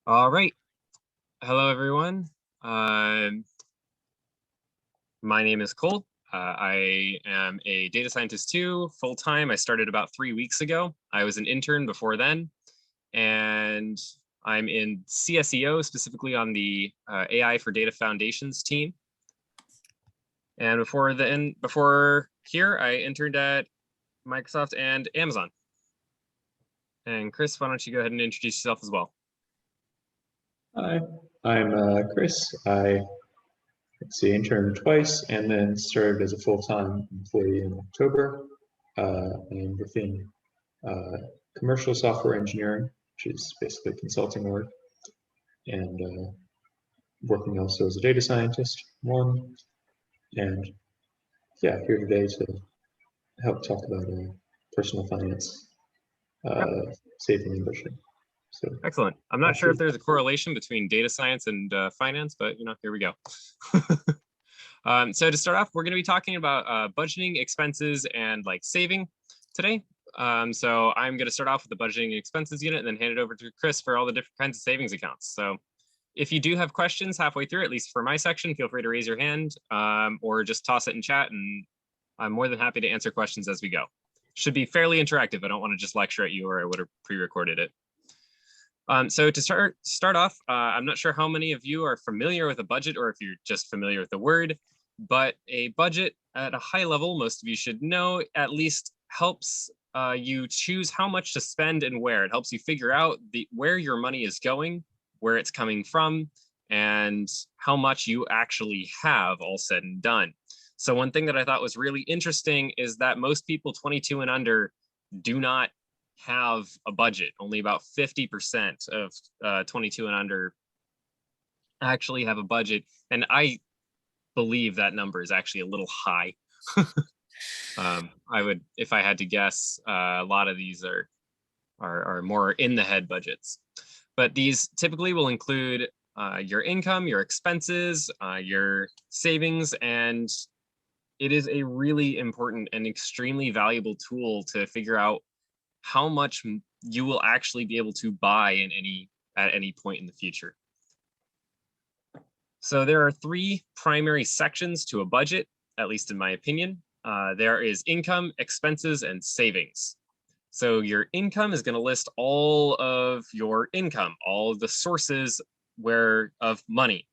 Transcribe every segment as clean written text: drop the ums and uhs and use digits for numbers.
All right. Hello, everyone. Um, my name is Cole. I am a data scientist too, full time. I started about 3 weeks ago. I was an intern before then, and I'm in CSEO, specifically on the AI for Data Foundations team. And before here, I interned at Microsoft and Amazon. And Chris, why don't you go ahead and introduce yourself as well? Hi, I'm Chris. Interned twice and then served as a full-time employee in October. And within commercial software engineering, which is basically consulting work, and working also as a data scientist, one. And yeah, here today to help talk about personal finance, saving and budgeting. So Excellent. I'm not sure if there's a correlation between data science and finance, but here we go. So to start off, we're going to be talking about budgeting, expenses, and like saving today. So I'm going to start off with the budgeting and expenses unit and then hand it over to Chris for all the different kinds of savings accounts. So if you do have questions halfway through, at least for my section, feel free to raise your hand or just toss it in chat, and I'm more than happy to answer questions as we go. Should be fairly interactive. I don't want to just lecture at you, or I would have pre-recorded it. So to start off, I'm not sure how many of you are familiar with a budget or if you're just familiar with the word, but a budget at a high level, most of you should know, at least helps you choose how much to spend and where. It helps you figure out where your money is going, where it's coming from, and how much you actually have all said and done. So one thing that I thought was really interesting is that most people 22 and under do not have a budget. Only about 50% of 22 and under actually have a budget. And I believe that number is actually a little high. I would, if I had to guess, a lot of these are more in the head budgets. But these typically will include your income, your expenses, your savings, and it is a really important and extremely valuable tool to figure out how much you will actually be able to buy at any point in the future. So there are three primary sections to a budget, at least in my opinion. There is income, expenses, and savings. So your income is going to list all of your income, all of the sources of money,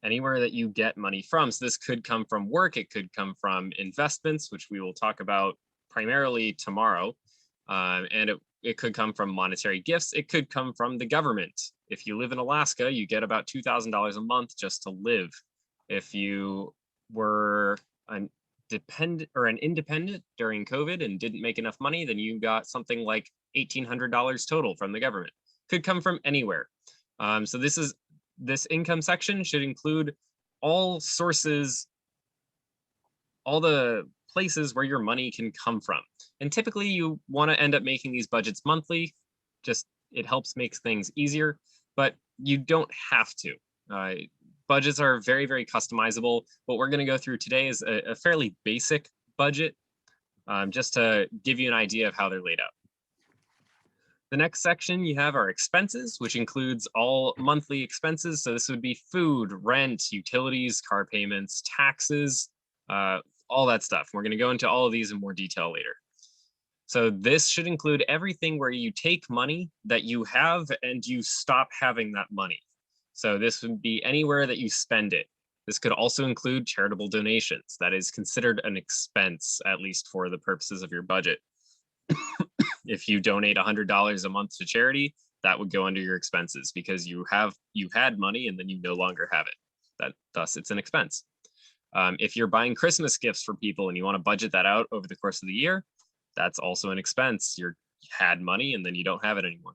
anywhere that you get money from. So this could come from work, it could come from investments, which we will talk about primarily tomorrow. And it could come from monetary gifts. It could come from the government. If you live in Alaska, you get about $2,000 a month just to live. If you were an independent during COVID and didn't make enough money, then you got something like $1,800 total from the government. Could come from anywhere. So this income section should include all sources, all the places where your money can come from. And typically you want to end up making these budgets monthly. Just it helps make things easier, but you don't have to. Budgets are very, very customizable. What we're going to go through today is a fairly basic budget, just to give you an idea of how they're laid out. The next section you have are expenses, which includes all monthly expenses. So this would be food, rent, utilities, car payments, taxes, all that stuff. We're going to go into all of these in more detail later. So this should include everything where you take money that you have and you stop having that money. So this would be anywhere that you spend it. This could also include charitable donations. That is considered an expense, at least for the purposes of your budget. If you donate $100 a month to charity, that would go under your expenses because you had money and then you no longer have it. Thus, it's an expense. If you're buying Christmas gifts for people and you want to budget that out over the course of the year, that's also an expense. You had money and then you don't have it anymore.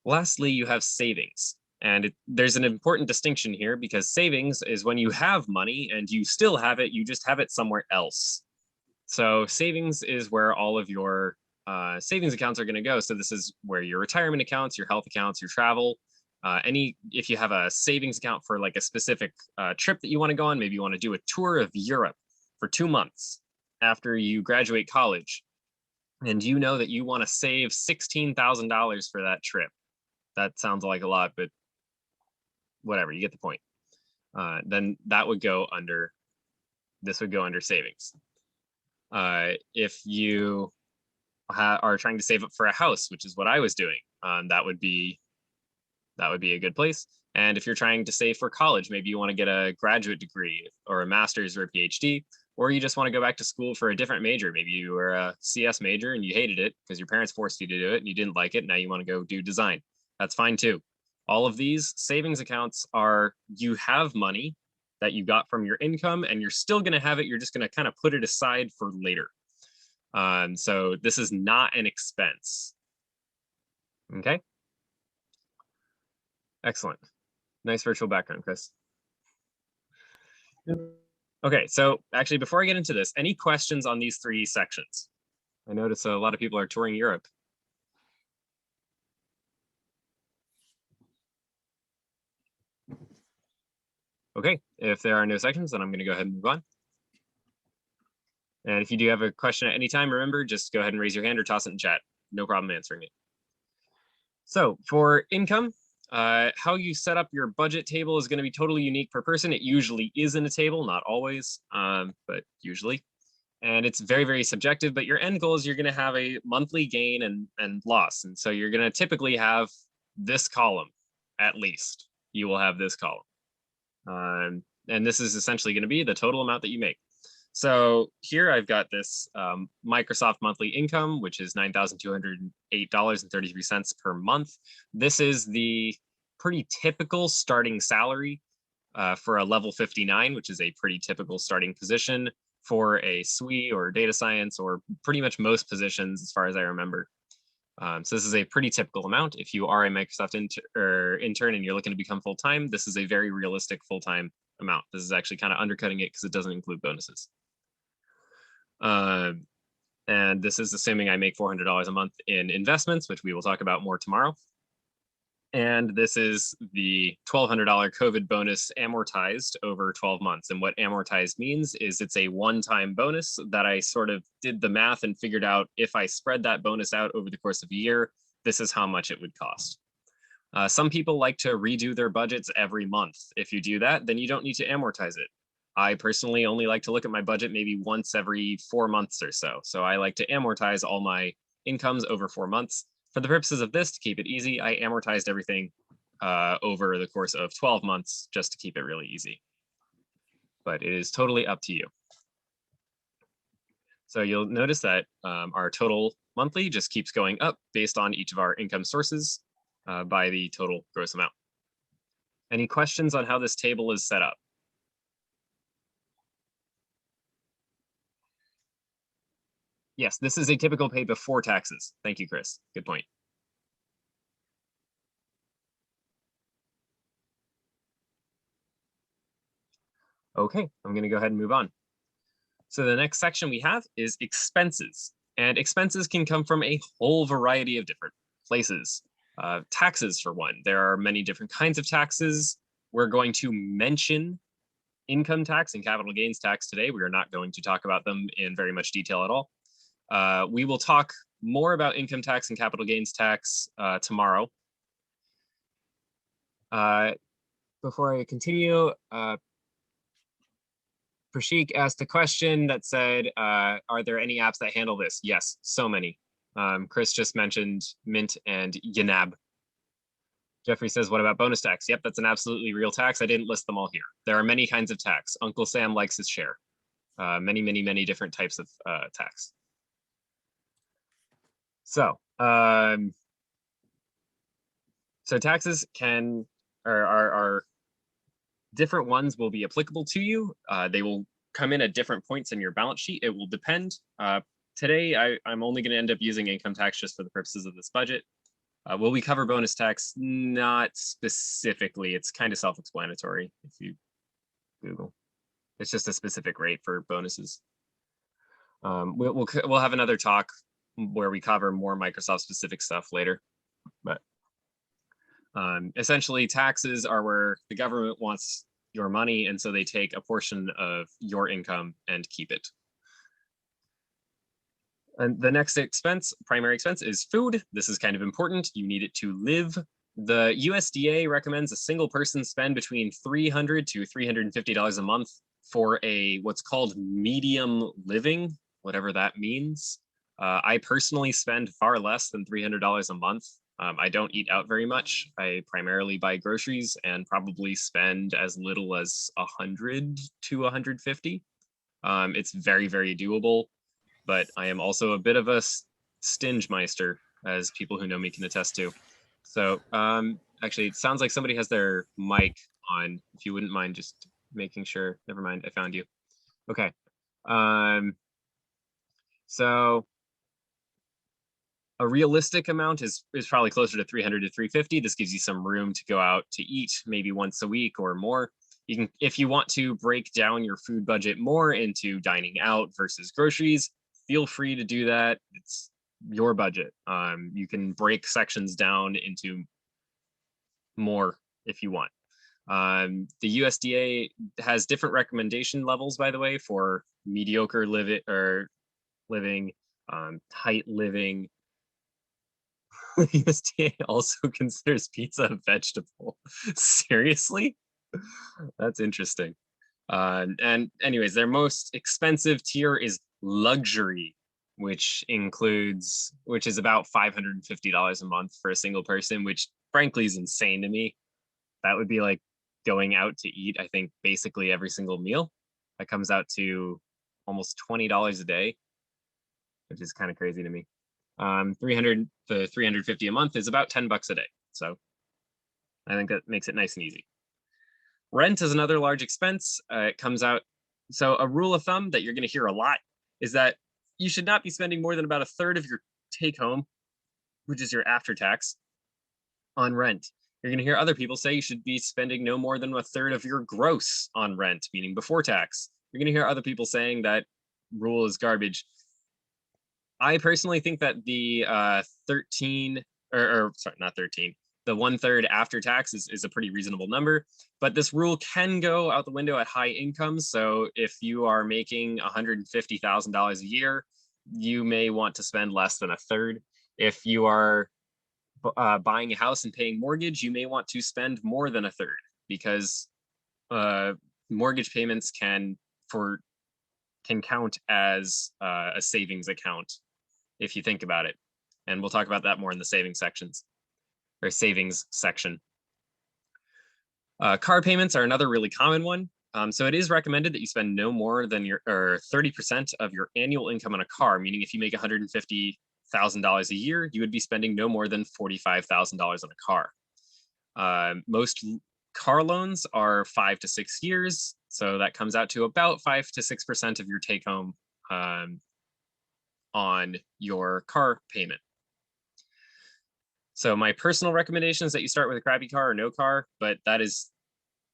Lastly, you have savings. And there's an important distinction here because savings is when you have money and you still have it, you just have it somewhere else. So savings is where all of your savings accounts are going to go. So this is where your retirement accounts, your health accounts, your travel, if you have a savings account for like a specific trip that you want to go on, maybe you want to do a tour of Europe for 2 months after you graduate college, and you know that you want to save $16,000 for that trip. that sounds like a lot, but whatever, you get the point. Then that would go under, this would go under savings. If you are trying to save up for a house, which is what I was doing, that would be a good place. And if you're trying to save for college, maybe you want to get a graduate degree or a master's or a PhD, or you just want to go back to school for a different major. Maybe you were a CS major and you hated it because your parents forced you to do it and you didn't like it. Now you want to go do design. That's fine too. All of these savings accounts are, you have money that you got from your income and you're still going to have it. You're just going to kind of put it aside for later. So this is not an expense. Okay. Excellent. Nice virtual background, Chris. Yep. Okay, so actually, before I get into this, any questions on these three sections? I notice a lot of people are touring Europe. Okay, if there are no sections, then I'm going to go ahead and move on. And if you do have a question at any time, remember, just go ahead and raise your hand or toss it in chat. No problem answering it. So for income, how you set up your budget table is going to be totally unique per person. It usually is in a table, not always, but usually. And it's very, very subjective, but your end goal is you're going to have a monthly gain and loss. And so you're going to typically have this column, at least. You will have this column. And this is essentially going to be the total amount that you make. So here I've got this Microsoft monthly income, which is $9,208.33 per month. This is the pretty typical starting salary for a level 59, which is a pretty typical starting position for a SWE or data science, or pretty much most positions as far as I remember. So this is a pretty typical amount. If you are a Microsoft intern and you're looking to become full-time, this is a very realistic full-time amount. This is actually kind of undercutting it because it doesn't include bonuses. And this is assuming I make $400 a month in investments, which we will talk about more tomorrow. And this is the $1,200 COVID bonus amortized over 12 months. And what amortized means is it's a one-time bonus that I sort of did the math and figured out if I spread that bonus out over the course of a year, this is how much it would cost. Some people like to redo their budgets every month. If you do that, then you don't need to amortize it. I personally only like to look at my budget maybe once every 4 months or so. So I like to amortize all my incomes over 4 months. For the purposes of this, to keep it easy, I amortized everything over the course of 12 months just to keep it really easy. But it is totally up to you. So you'll notice that our total monthly just keeps going up based on each of our income sources by the total gross amount. Any questions on how this table is set up? Yes, this is a typical pay before taxes. Thank you, Chris. Good point. Okay, I'm going to go ahead and move on. So the next section we have is expenses. And expenses can come from a whole variety of different places. Taxes, for one. There are many different kinds of taxes. We're going to mention income tax and capital gains tax today. We are not going to talk about them in very much detail at all. We will talk more about income tax and capital gains tax tomorrow. Before I continue, Prashik asked a question that said, are there any apps that handle this? Yes, so many. Chris just mentioned Mint and Yanab. Jeffrey says, what about bonus tax? Yep, that's an absolutely real tax. I didn't list them all here. There are many kinds of tax. Uncle Sam likes his share. Many, many, many different types of tax. So, taxes are different ones will be applicable to you. They will come in at different points in your balance sheet. It will depend. Today, I'm only going to end up using income tax just for the purposes of this budget. Will we cover bonus tax? Not specifically. It's kind of self-explanatory if you Google. It's just a specific rate for bonuses. We'll have another talk where we cover more Microsoft specific stuff later. But essentially, taxes are where the government wants your money, and so they take a portion of your income and keep it. And the next expense, primary expense, is food. This is kind of important. You need it to live. The USDA recommends a single person spend between $300 to $350 a month for what's called medium living, whatever that means. I personally spend far less than $300 a month. I don't eat out very much. I primarily buy groceries and probably spend as little as 100 to 150. It's very, very doable, but I am also a bit of a stinge meister, as people who know me can attest to. So actually, it sounds like somebody has their mic on. If you wouldn't mind just making sure. Never mind, I found you. Okay. So a realistic amount is probably closer to 300 to 350. This gives you some room to go out to eat maybe once a week or more. You can, if you want to break down your food budget more into dining out versus groceries, feel free to do that. It's your budget. You can break sections down into more if you want. The USDA has different recommendation levels, by the way, for mediocre living, tight living. The USDA also considers pizza a vegetable. Seriously? That's interesting. And anyways, their most expensive tier is luxury, which is about $550 a month for a single person, which frankly is insane to me. That would be like going out to eat, I think, basically every single meal. That comes out to almost $20 a day, which is kind of crazy to me. 300 to 350 a month is about $10 a day. So I think that makes it nice and easy. Rent is another large expense. It comes out. So a rule of thumb that you're going to hear a lot is that you should not be spending more than about a third of your take home, which is your after tax, on rent. You're going to hear other people say you should be spending no more than a third of your gross on rent, meaning before tax. You're going to hear other people saying that rule is garbage. I personally think that the 13, or sorry, not 13, the 1/3 after tax is a pretty reasonable number, but this rule can go out the window at high incomes. So if you are making $150,000 a year, you may want to spend less than a third. If you are buying a house and paying mortgage, you may want to spend more than a third, because mortgage payments can count as a savings account if you think about it. And we'll talk about that more in the savings section. Car payments are another really common one. So it is recommended that you spend no more than 30% of your annual income on a car, meaning if you make $150,000 a year, you would be spending no more than $45,000 on a car. Most car loans are 5 to 6 years, so that comes out to about 5 to 6% of your take home on your car payment. So my personal recommendation is that you start with a crappy car or no car, but that is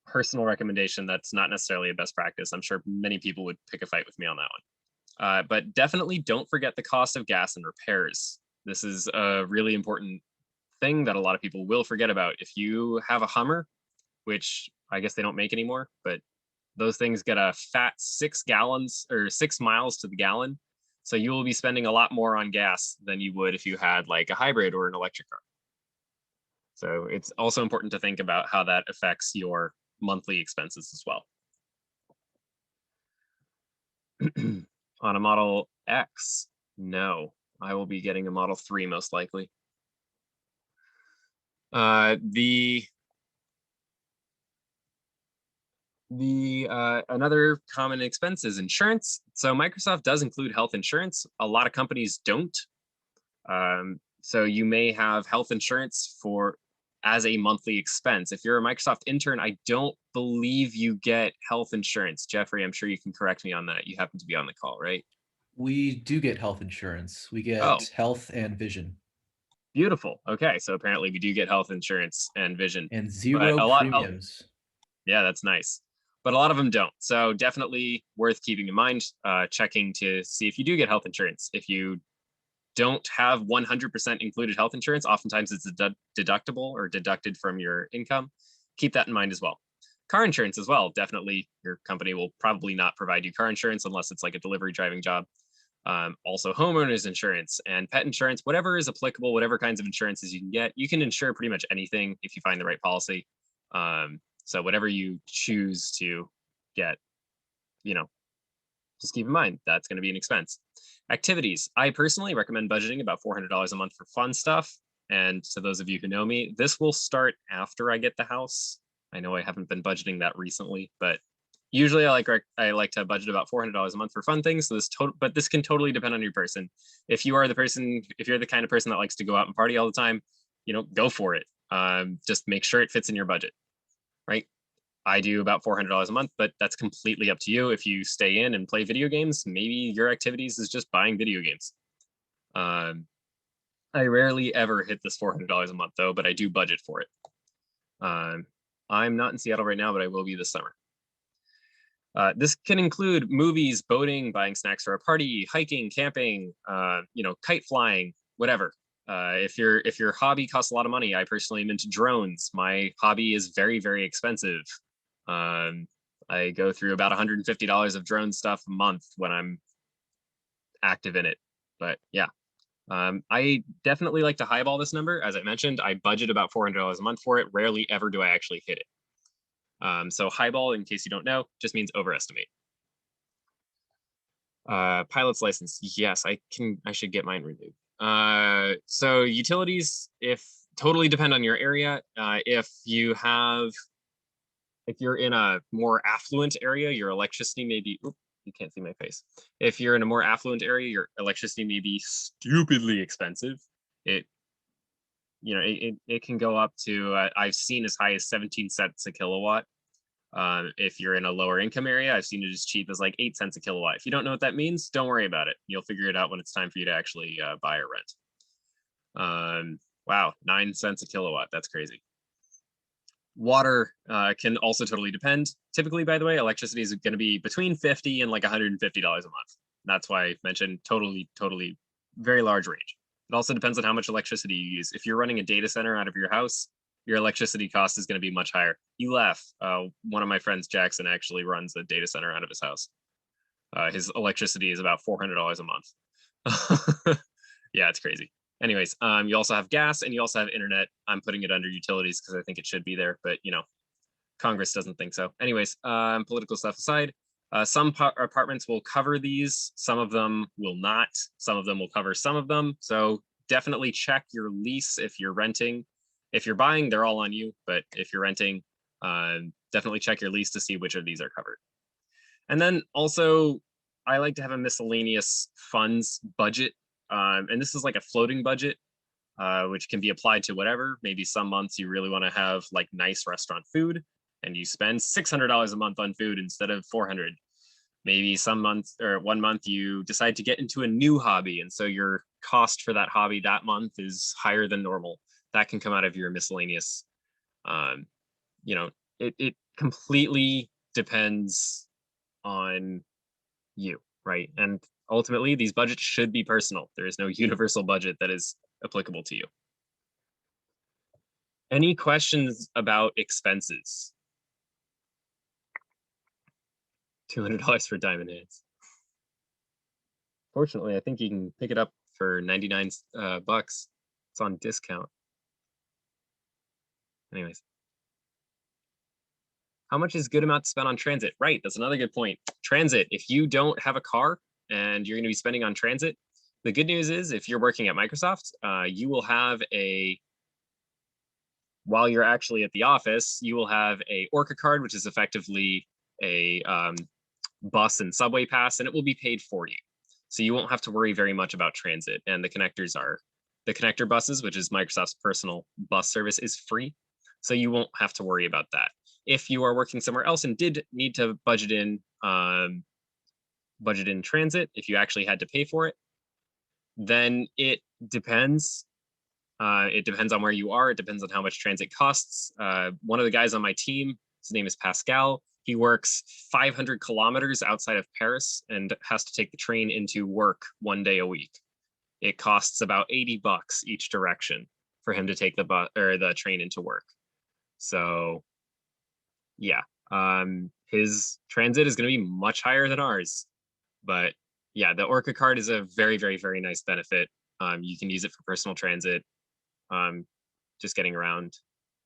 personal recommendation. That's not necessarily a best practice. I'm sure many people would pick a fight with me on that one. But definitely don't forget the cost of gas and repairs. This is a really important thing that a lot of people will forget about. If you have a Hummer, which I guess they don't make anymore, but those things get a fat 6 gallons or 6 miles to the gallon. So you will be spending a lot more on gas than you would if you had like a hybrid or an electric car. So it's also important to think about how that affects your monthly expenses as well. On a Model X, no, I will be getting a Model 3 most likely. Another common expense is insurance. So Microsoft does include health insurance. A lot of companies don't. So you may have health insurance as a monthly expense. If you're a Microsoft intern, I don't believe you get health insurance. Jeffrey, I'm sure you can correct me on that. You happen to be on the call, right? We do get health insurance. We get health and vision. Beautiful. Okay, so apparently we do get health insurance and vision. And zero premiums. Yeah, that's nice. But a lot of them don't. So definitely worth keeping in mind, checking to see if you do get health insurance. If you don't have 100% included health insurance, oftentimes it's deductible or deducted from your income. Keep that in mind as well. Car insurance as well. Definitely your company will probably not provide you car insurance unless it's like a delivery driving job. Also homeowners insurance and pet insurance, whatever is applicable, whatever kinds of insurances you can get. You can insure pretty much anything if you find the right policy. So whatever you choose to get, just keep in mind that's going to be an expense. Activities. I personally recommend budgeting about $400 a month for fun stuff. And to those of you who know me, this will start after I get the house. I know I haven't been budgeting that recently, but usually I like to budget about $400 a month for fun things. So but this can totally depend on your person. If you're the kind of person that likes to go out and party all the time, go for it. Just make sure it fits in your budget, right? I do about $400 a month, but that's completely up to you. If you stay in and play video games, maybe your activities is just buying video games. I rarely ever hit this $400 a month though, but I do budget for it. I'm not in Seattle right now, but I will be this summer. This can include movies, boating, buying snacks for a party, hiking, camping, kite flying, whatever. If your hobby costs a lot of money, I personally am into drones. My hobby is very, very expensive. I go through about $150 of drone stuff a month when I'm active in it. But yeah, I definitely like to highball this number. As I mentioned, I budget about $400 a month for it. Rarely ever do I actually hit it. So highball, in case you don't know, just means overestimate. Pilot's license. Yes, I should get mine renewed. So utilities, totally depend on your area. If you're in a more affluent area, your electricity may be, you can't see my face. If you're in a more affluent area, your electricity may be stupidly expensive. It can go up to, I've seen as high as 17 cents a kilowatt. If you're in a lower income area, I've seen it as cheap as like 8 cents a kilowatt. If you don't know what that means, don't worry about it. You'll figure it out when it's time for you to actually buy or rent. Wow, 9 cents a kilowatt. That's crazy. Water can also totally depend. Typically, by the way, electricity is going to be between $50 and like $150 a month. That's why I mentioned totally very large range. It also depends on how much electricity you use. If you're running a data center out of your house, your electricity cost is going to be much higher. You laugh. One of my friends, Jackson, actually runs a data center out of his house. His electricity is about $400 a month. Yeah, it's crazy. Anyways, you also have gas and you also have internet. I'm putting it under utilities because I think it should be there, but Congress doesn't think so. Anyways, political stuff aside, some apartments will cover these. Some of them will not. Some of them will cover some of them. So definitely check your lease if you're renting. If you're buying, they're all on you. But if you're renting, definitely check your lease to see which of these are covered. And then also, I like to have a miscellaneous funds budget. And this is like a floating budget, which can be applied to whatever. Maybe some months you really want to have like nice restaurant food and you spend $600 a month on food instead of $400. Maybe some months or 1 month you decide to get into a new hobby. And so your cost for that hobby that month is higher than normal. That can come out of your miscellaneous. It completely depends on you, right? And ultimately, these budgets should be personal. There is no universal budget that is applicable to you. Any questions about expenses? $200 for diamond hands. Fortunately, I think you can pick it up for 99 bucks. It's on discount. Anyways. How much is a good amount to spend on transit? Right, that's another good point. Transit, if you don't have a car and you're going to be spending on transit, the good news is if you're working at Microsoft, you will have while you're actually at the office, you will have a Orca card, which is effectively a bus and subway pass, and it will be paid for you. So you won't have to worry very much about transit. And the connector buses, which is Microsoft's personal bus service, is free. So you won't have to worry about that. If you are working somewhere else and did need to budget in transit, if you actually had to pay for it, then it depends. It depends on where you are. It depends on how much transit costs. One of the guys on my team, his name is Pascal. He works 500 kilometers outside of Paris and has to take the train into work 1 day a week. It costs about 80 bucks each direction for him to take the train into work. So yeah, his transit is going to be much higher than ours, but Yeah, the Orca card is a very, very, very nice benefit. You can use it for personal transit, just getting around.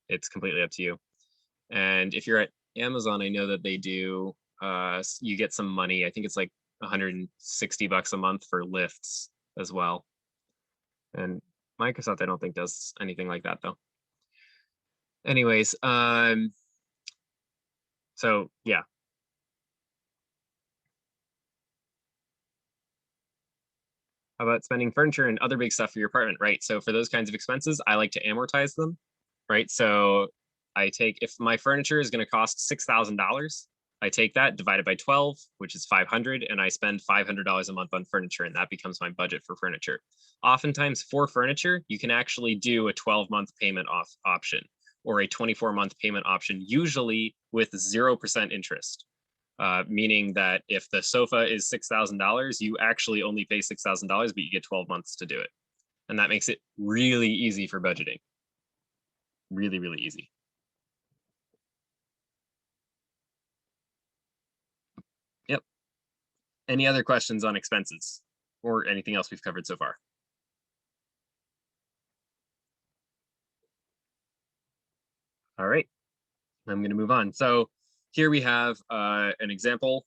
It's completely up to you. And if you're at Amazon, I know that they do, you get some money. I think it's like $160 a month for lifts as well. And Microsoft, I don't think does anything like that though. Anyways, so yeah. How about spending furniture and other big stuff for your apartment, right? So for those kinds of expenses, I like to amortize them, right? So I take, if my furniture is going to cost $6,000, I take that, divide it by 12, which is 500, and I spend $500 a month on furniture, and that becomes my budget for furniture. Oftentimes for furniture, you can actually do a 12-month payment off option or a 24-month payment option, usually with 0% interest. Meaning that if the sofa is $6,000, you actually only pay $6,000, but you get 12 months to do it. And that makes it really easy for budgeting. Really, really easy. Yep. Any other questions on expenses or anything else we've covered so far? All right, I'm going to move on. So here we have an example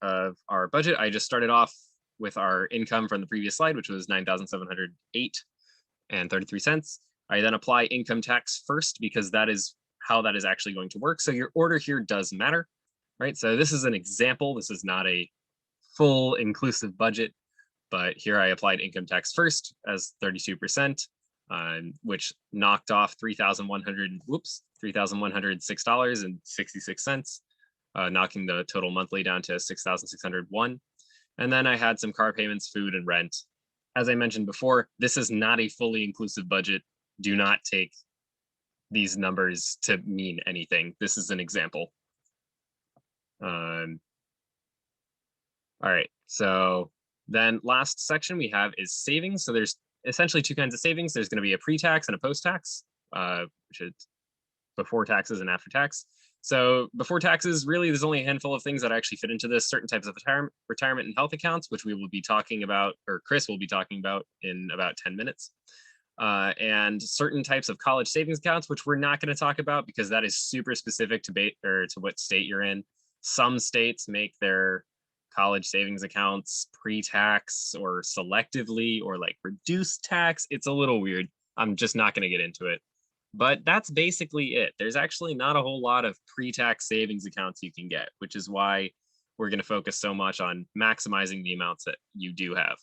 of our budget. I just started off with our income from the previous slide, which was $9,708.33. I then apply income tax first because that is how that is actually going to work. So your order here does matter, right? So this is an example. This is not a full inclusive budget, but here I applied income tax first as 32%, which knocked off $3,106.66, knocking the total monthly down to $6,601. And then I had some car payments, food, and rent. As I mentioned before, this is not a fully inclusive budget. Do not take these numbers to mean anything. This is an example. All right, so then last section we have is savings. So there's essentially two kinds of savings. There's going to be a pre-tax and a post-tax, which is before taxes and after tax. So before taxes, really, there's only a handful of things that actually fit into this. Certain types of retirement and health accounts, which we will be talking about, or Chris will be talking about in about 10 minutes. And certain types of college savings accounts, which we're not going to talk about because that is super specific to what state you're in. Some states make their college savings accounts pre-tax or selectively or like reduced tax. It's a little weird. I'm just not going to get into it. But that's basically it. There's actually not a whole lot of pre-tax savings accounts you can get, which is why we're going to focus so much on maximizing the amounts that you do have.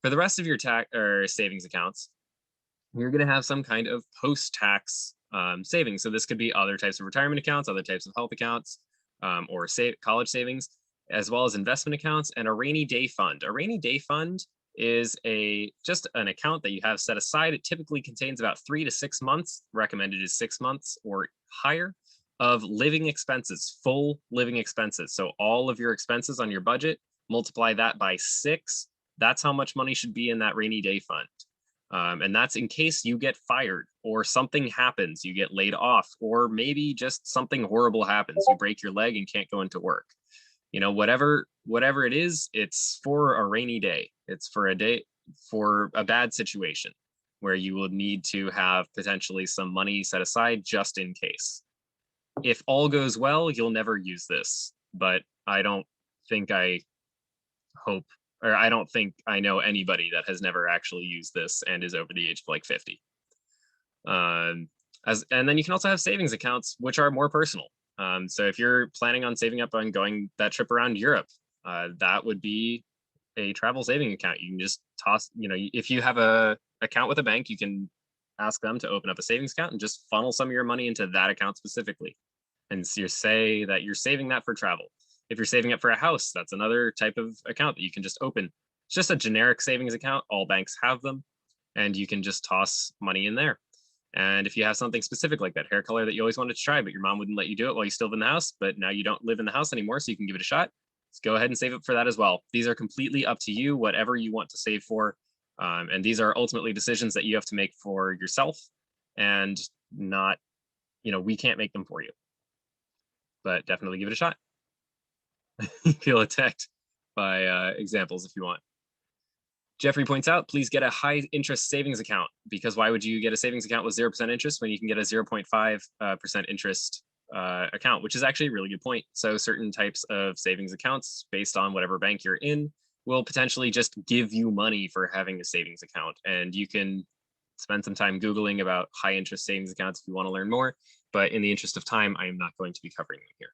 For the rest of your tax or savings accounts, you're going to have some kind of post-tax savings. So this could be other types of retirement accounts, other types of health accounts, or college savings, as well as investment accounts and a rainy day fund. A rainy day fund is just an account that you have set aside. It typically contains about 3 to 6 months, recommended is 6 months or higher, of living expenses, full living expenses. So all of your expenses on your budget, multiply that by 6. That's how much money should be in that rainy day fund. And that's in case you get fired or something happens, you get laid off, or maybe just something horrible happens. You break your leg and can't go into work. You know, whatever it is, it's for a rainy day. It's for a day, for a bad situation where you will need to have potentially some money set aside just in case. If all goes well, you'll never use this, but I don't think I know anybody that has never actually used this and is over the age of like 50. And then you can also have savings accounts, which are more personal. So if you're planning on saving up on going that trip around Europe, that would be a travel saving account. You can just toss, if you have a account with a bank, you can ask them to open up a savings account and just funnel some of your money into that account specifically. And so you say that you're saving that for travel. If you're saving up for a house, that's another type of account that you can just open. It's just a generic savings account. All banks have them, and you can just toss money in there. And if you have something specific like that hair color that you always wanted to try, but your mom wouldn't let you do it while you still live in the house, but now you don't live in the house anymore, so you can give it a shot, let's go ahead and save up for that as well. These are completely up to you, whatever you want to save for. And these are ultimately decisions that you have to make for yourself, and not, we can't make them for you. But definitely give it a shot. You feel attacked. by examples if you want. Jeffrey points out, please get a high interest savings account, because why would you get a savings account with 0% interest when you can get a 0.5% interest account, which is actually a really good point. So certain types of savings accounts based on whatever bank you're in will potentially just give you money for having a savings account. And you can spend some time Googling about high interest savings accounts if you want to learn more. But in the interest of time, I am not going to be covering them here.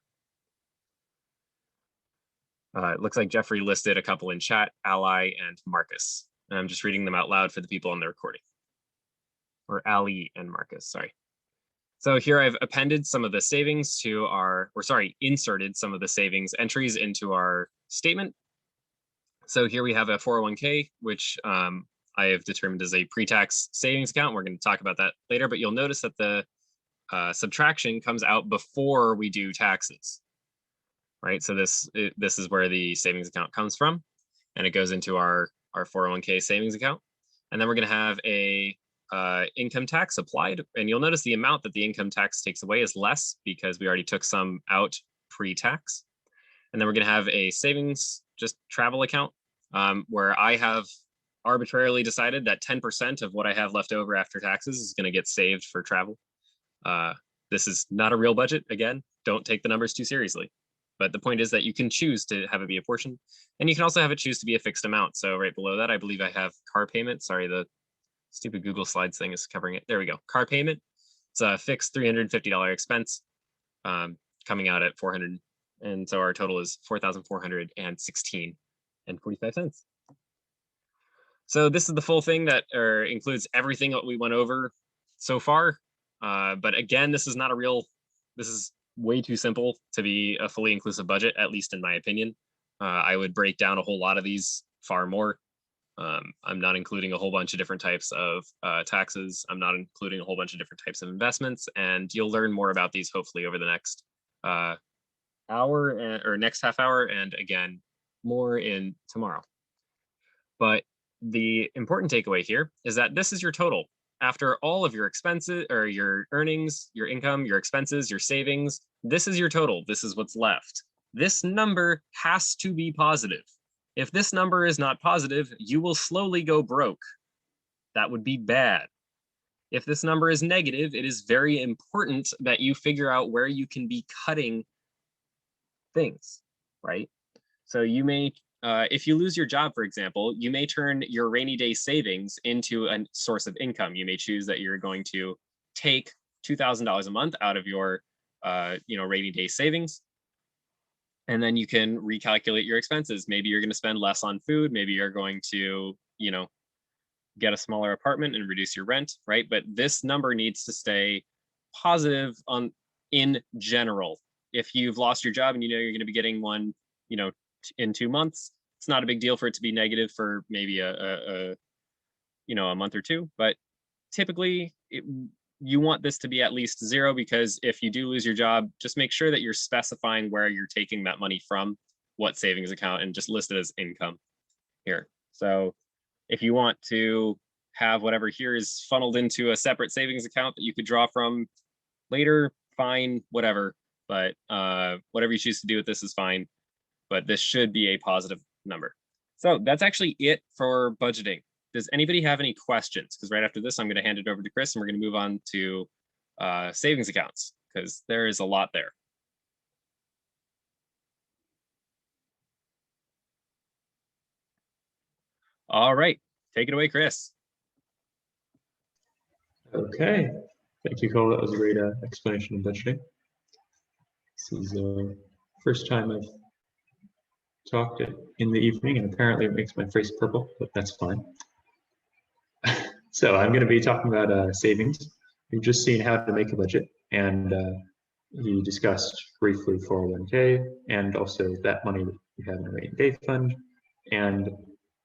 It looks like Jeffrey listed a couple in chat, Ally and Marcus. And I'm just reading them out loud for the people on the recording. Or Ali and Marcus, sorry. So here I've appended some of the savings to our, inserted some of the savings entries into our statement. So here we have a 401k, which I have determined as a pre-tax savings account. We're going to talk about that later, but you'll notice that the subtraction comes out before we do taxes. Right, so this is where the savings account comes from, and it goes into our 401k savings account. And then we're going to have a income tax applied, and you'll notice the amount that the income tax takes away is less because we already took some out pre-tax. And then we're going to have a savings, just travel account, where I have arbitrarily decided that 10% of what I have left over after taxes is going to get saved for travel. This is not a real budget. Again, don't take the numbers too seriously. But the point is that you can choose to have it be a portion, and you can also have it choose to be a fixed amount. So right below that, I believe I have car payment. Sorry, the stupid Google Slides thing is covering it. There we go. Car payment. It's a fixed $350 expense coming out at $400. And so our total is $4,416.45. So this is the full thing that includes everything that we went over so far. But again, this is way too simple to be a fully inclusive budget, at least in my opinion. I would break down a whole lot of these far more. I'm not including a whole bunch of different types of taxes. I'm not including a whole bunch of different types of investments, and you'll learn more about these hopefully over the next hour or next half hour, and again, more in tomorrow. But the important takeaway here is that this is your total. After all of your expenses or your earnings, your income, your expenses, your savings, this is your total. This is what's left. This number has to be positive. If this number is not positive, you will slowly go broke. That would be bad. If this number is negative, it is very important that you figure out where you can be cutting things, right? So you may, if you lose your job, for example, you may turn your rainy day savings into a source of income. You may choose that you're going to take $2,000 a month out of your, rainy day savings, and then you can recalculate your expenses. Maybe you're going to spend less on food. Maybe you're going to, get a smaller apartment and reduce your rent, right? But this number needs to stay positive in general. If you've lost your job and you're going to be getting one, in 2 months, it's not a big deal for it to be negative for maybe a month or two. But typically, you want this to be at least zero, because if you do lose your job, just make sure that you're specifying where you're taking that money from, what savings account, and just list it as income here. So if you want to have whatever here is funneled into a separate savings account that you could draw from later, fine, whatever. But whatever you choose to do with this is fine. But this should be a positive number. So that's actually it for budgeting. Does anybody have any questions? Because right after this, I'm going to hand it over to Chris, and we're going to move on to savings accounts, because there is a lot there. All right, take it away, Chris. Okay, thank you, Cole. That was a great explanation of budgeting. This is the first time I've talked in the evening, and apparently it makes my face purple, but that's fine. So I'm going to be talking about savings. We've just seen how to make a budget, and we discussed briefly 401k, and also that money that you have in a rainy day fund, and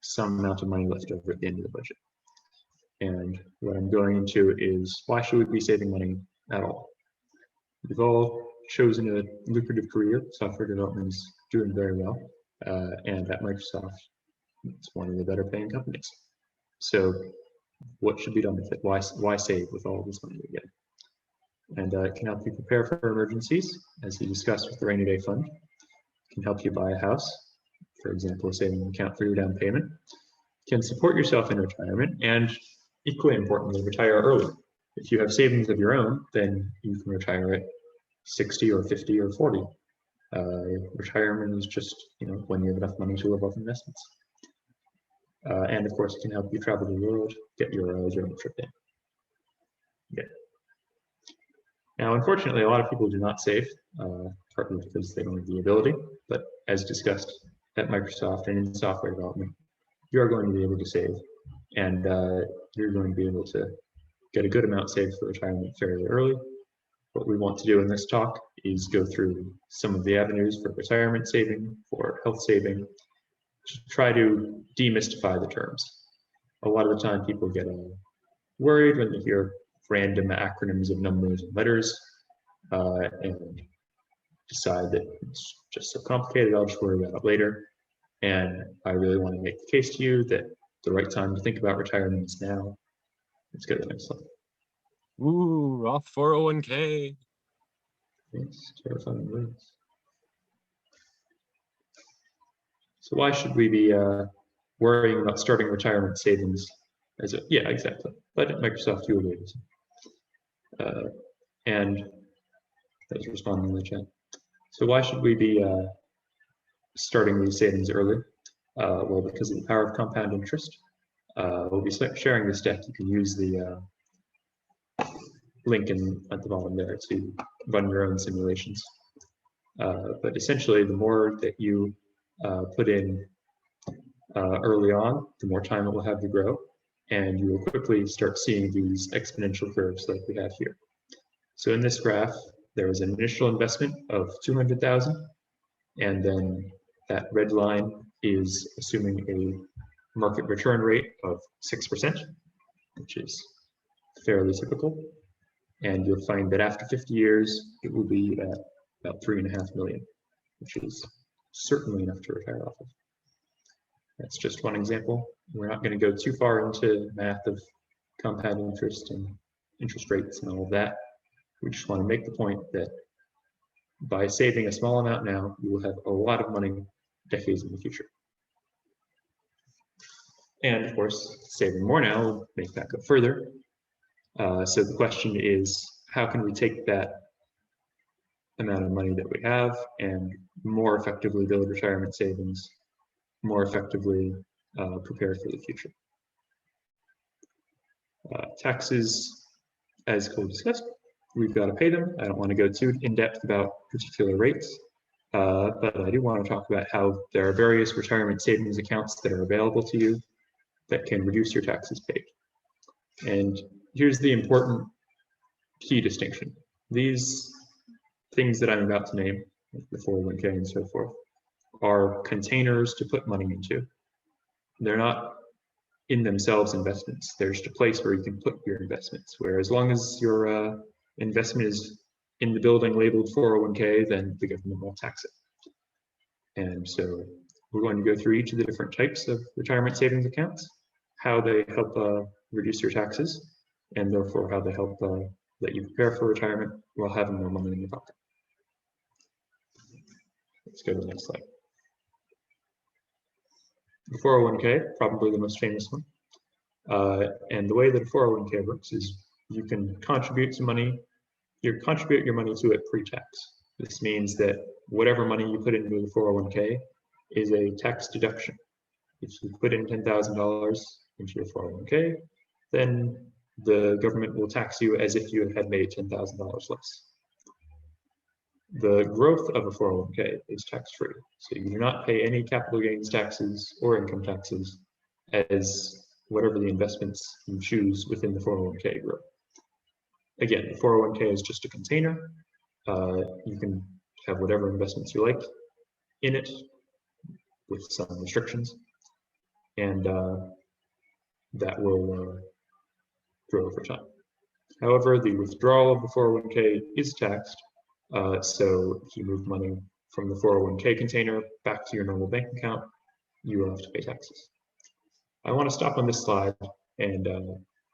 some amount of money left over at the end of the budget. And what I'm going into is, why should we be saving money at all? We've all chosen a lucrative career. Software development is doing very well. And at Microsoft, it's one of the better paying companies. So what should be done with it? Why save with all this money we get? And it can help you prepare for emergencies, as you discussed with the rainy day fund. It can help you buy a house for example, a savings account for your down payment, can support yourself in retirement and, equally importantly, retire early. If you have savings of your own, then you can retire at 60 or 50 or 40. Retirement is just, when you have enough money to live off investments. And of course, it can help you travel the world, get your own trip in. Yeah. Now, unfortunately, a lot of people do not save, partly because they don't have the ability, but as discussed at Microsoft and in software development, you are going to be able to save, and you're going to be able to get a good amount saved for retirement fairly early. What we want to do in this talk is go through some of the avenues for retirement saving, for health saving, to try to demystify the terms. A lot of the time people get worried when they hear random acronyms of numbers and letters and decide that it's just so complicated, I'll just worry about it later. And I really want to make the case to you that the right time to think about retirement is now. Let's go to the next slide. Ooh, Roth 401k. Yes, terrifying words. So why should we be worrying about starting retirement savings as a, yeah, exactly. Let Microsoft you a and that was responding in the chat. So why should we be starting these savings early? Well, because of the power of compound interest. We'll be sharing this deck. You can use the link at the bottom there to run your own simulations. But essentially, the more that you put in early on, the more time it will have to grow, and you will quickly start seeing these exponential curves like we have here. So in this graph, there was an initial investment of 200,000, and then that red line is assuming a market return rate of 6%, which is fairly typical. And you'll find that after 50 years, it will be at about 3.5 million, which is certainly enough to retire off of. That's just one example. We're not going to go too far into math of compound interest and interest rates and all of that. We just want to make the point that by saving a small amount now, you will have a lot of money decades in the future. And of course, saving more now will make that go further. So the question is, how can we take that amount of money that we have and more effectively build retirement savings, more effectively prepare for the future? Taxes, as Cole discussed, we've got to pay them. I don't want to go too in depth about particular rates, but I do want to talk about how there are various retirement savings accounts that are available to you that can reduce your taxes paid. And here's the important key distinction. These things that I'm about to name, like the 401k and so forth, are containers to put money into. They're not in themselves investments. They're just a place where you can put your investments, where as long as your investment is in the building labeled 401k, then the government will tax it. And so we're going to go through each of the different types of retirement savings accounts, how they help reduce your taxes, and therefore how they help let you prepare for retirement while having more money in your pocket. Let's go to the next slide. The 401k, probably the most famous one. And the way that a 401k works is you can contribute some money, you contribute your money to it pre-tax. This means that whatever money you put into the 401k is a tax deduction. If you put in $10,000 into your 401k, then the government will tax you as if you had made $10,000 less. The growth of a 401k is tax-free, so you do not pay any capital gains taxes or income taxes as whatever the investments you choose within the 401k grow. Again, the 401k is just a container. You can have whatever investments you like in it with some restrictions, and that will grow over time. However, the withdrawal of the 401k is taxed. So if you move money from the 401k container back to your normal bank account, you will have to pay taxes. I want to stop on this slide and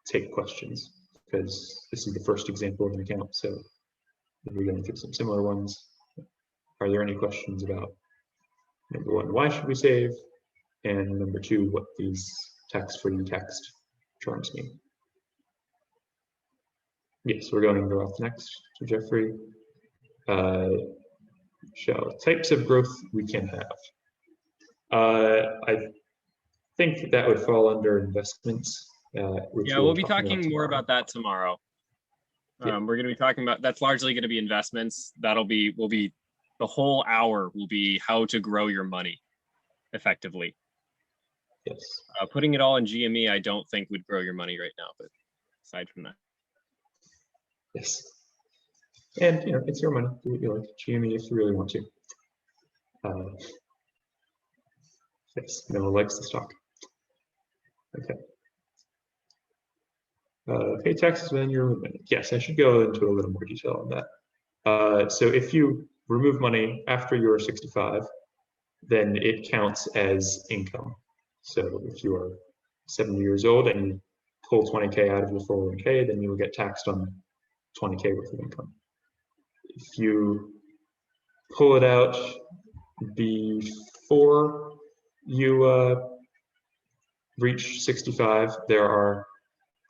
take questions, because this is the first example of an account, so we're going through some similar ones. Are there any questions about Number one, why should we save? And number two, what these tax-free taxed terms mean. Yes, we're going to Roth next to Jeffrey. Types of growth we can have. I think that would fall under investments. Yeah, we'll be talking more about that tomorrow. Yeah. We're going to be talking about, that's largely going to be investments. The whole hour will be how to grow your money effectively. Yes. Putting it all in GME, I don't think would grow your money right now, but aside from that. Yes. And it's your money. Do what you like. GME if you really want to. Yes, no one likes the stock. Okay. Pay taxes when you're removing. Yes, I should go into a little more detail on that. So if you remove money after you're 65, then it counts as income. So if you are 70 years old and you pull 20K out of your 401k, then you will get taxed on 20K worth of income. If you pull it out before you reach 65, there are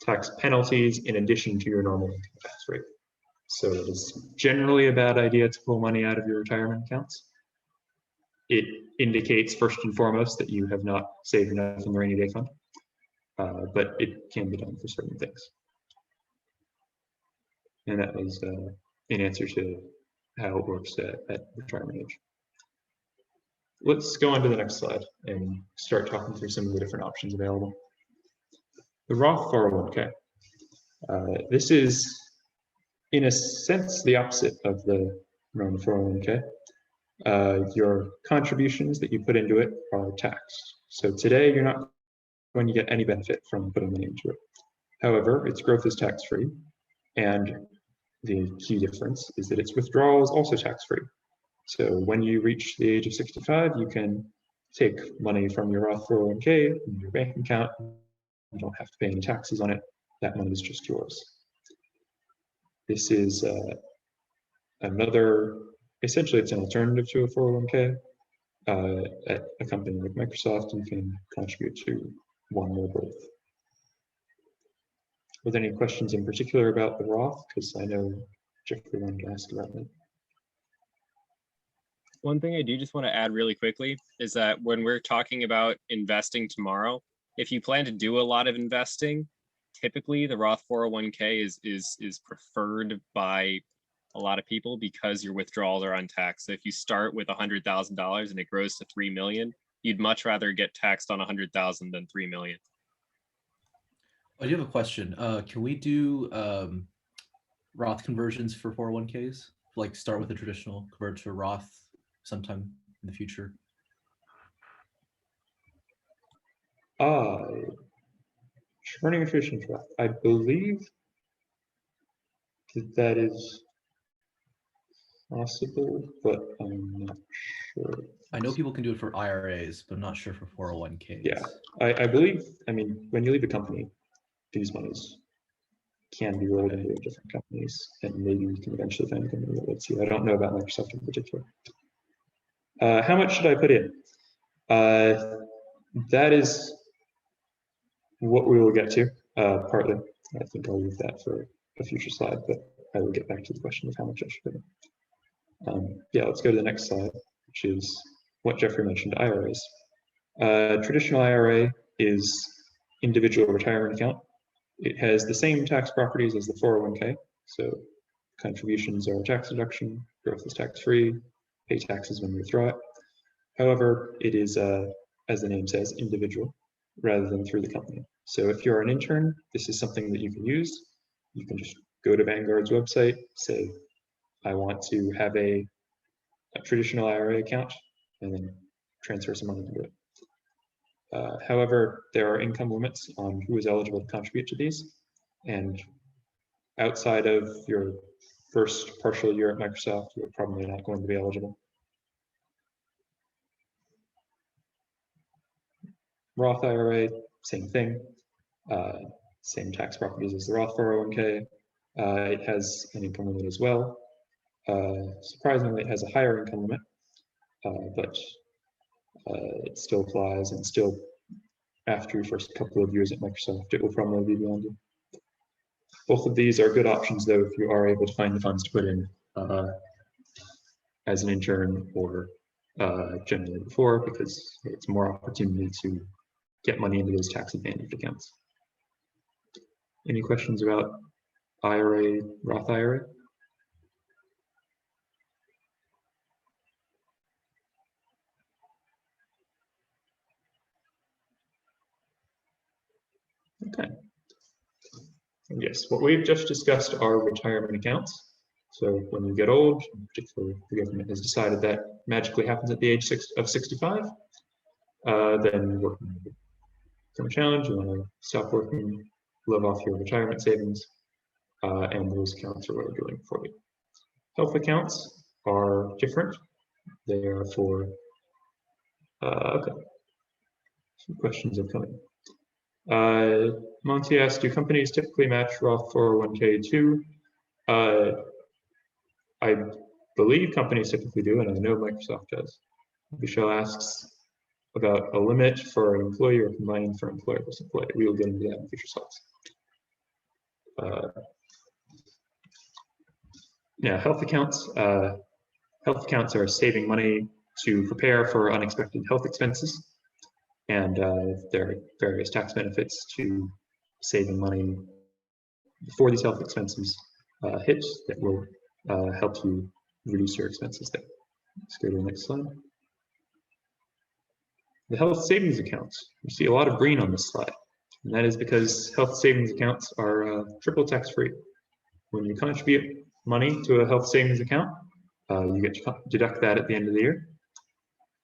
tax penalties in addition to your normal income tax rate. So it is generally a bad idea to pull money out of your retirement accounts. It indicates first and foremost that you have not saved enough in the rainy day fund, but it can be done for certain things. And that was in answer to how it works at retirement age. Let's go on to the next slide and start talking through some of the different options available. The Roth 401k. This is, in a sense, the opposite of the normal 401k. Your contributions that you put into it are taxed. So today you're not going to get any benefit from putting money into it. However, its growth is tax-free, and the key difference is that its withdrawal is also tax-free. So when you reach the age of 65, you can take money from your Roth 401k in your bank account. You don't have to pay any taxes on it. That money is just yours. This is essentially it's an alternative to a 401k. At a company like Microsoft, you can contribute to one or both. Were there any questions in particular about the Roth? Because I know Jeffrey wanted to ask about it. One thing I do just want to add really quickly is that when we're talking about investing tomorrow, if you plan to do a lot of investing, typically the Roth 401k is preferred by a lot of people because your withdrawals are untaxed. So if you start with $100,000 and it grows to 3 million, you'd much rather get taxed on 100,000 than 3 million. I do have a question. Can we do Roth conversions for 401ks? Like start with a traditional, convert to a Roth sometime in the future? Turning a traditional to Roth. I believe that is possible, but I'm not sure. I know people can do it for IRAs, but I'm not sure for 401ks. Yeah, I believe, when you leave a company, these monies can be rolled into different companies, and maybe we can eventually find a company that lets you. I don't know about Microsoft in particular. How much should I put in? That is what we will get to, partly. I think I'll leave that for a future slide, but I will get back to the question of how much I should put in. Yeah, let's go to the next slide, which is what Jeffrey mentioned, IRAs. Traditional IRA is individual retirement account. It has the same tax properties as the 401k. So contributions are tax deduction, growth is tax-free, pay taxes when you withdraw it. However, it is, as the name says, individual rather than through the company. So if you're an intern, this is something that you can use. You can just go to Vanguard's website, say, I want to have a traditional IRA account, and then transfer some money into it. However, there are income limits on who is eligible to contribute to these. And outside of your first partial year at Microsoft, you're probably not going to be eligible. Roth IRA, same thing. Same tax properties as the Roth 401k. It has an income limit as well. Surprisingly, it has a higher income limit, but It still applies, and still after your first couple of years at Microsoft, it will probably be beyond you. Both of these are good options, though, if you are able to find the funds to put in as an intern or generally before, because it's more opportunity to get money into those tax advantage accounts. Any questions about IRA, Roth IRA? Okay. Yes, what we've just discussed are retirement accounts. So when you get old, particularly the government has decided that magically happens at the age of 65, then working will become a challenge. You want to stop working, live off your retirement savings, and those accounts are what we're doing for you. Health accounts are different. They are for, okay, some questions are coming. Monty asked, do companies typically match Roth 401k too? I believe companies typically do, and I know Microsoft does. Michelle asks about a limit for an employee or combining for employer versus employee. We will get into that in future slides. Now, health accounts. Health accounts are saving money to prepare for unexpected health expenses, and there are various tax benefits to saving money before these health expenses hit that will help you reduce your expenses there. Let's go to the next slide. The health savings accounts. You see a lot of green on this slide, and that is because health savings accounts are triple tax-free. When you contribute money to a health savings account, you get to deduct that at the end of the year.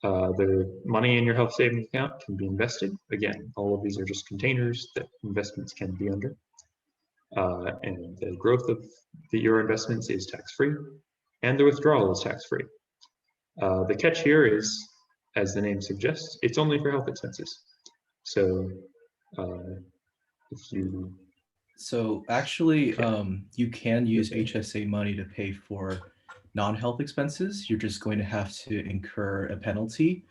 The money in your health savings account can be invested. Again, all of these are just containers that investments can be under. And the growth of your investments is tax-free, and the withdrawal is tax-free. The catch here is, as the name suggests, it's only for health expenses. So if you... So actually, you can use HSA money to pay for non-health expenses. You're just going to have to incur a penalty.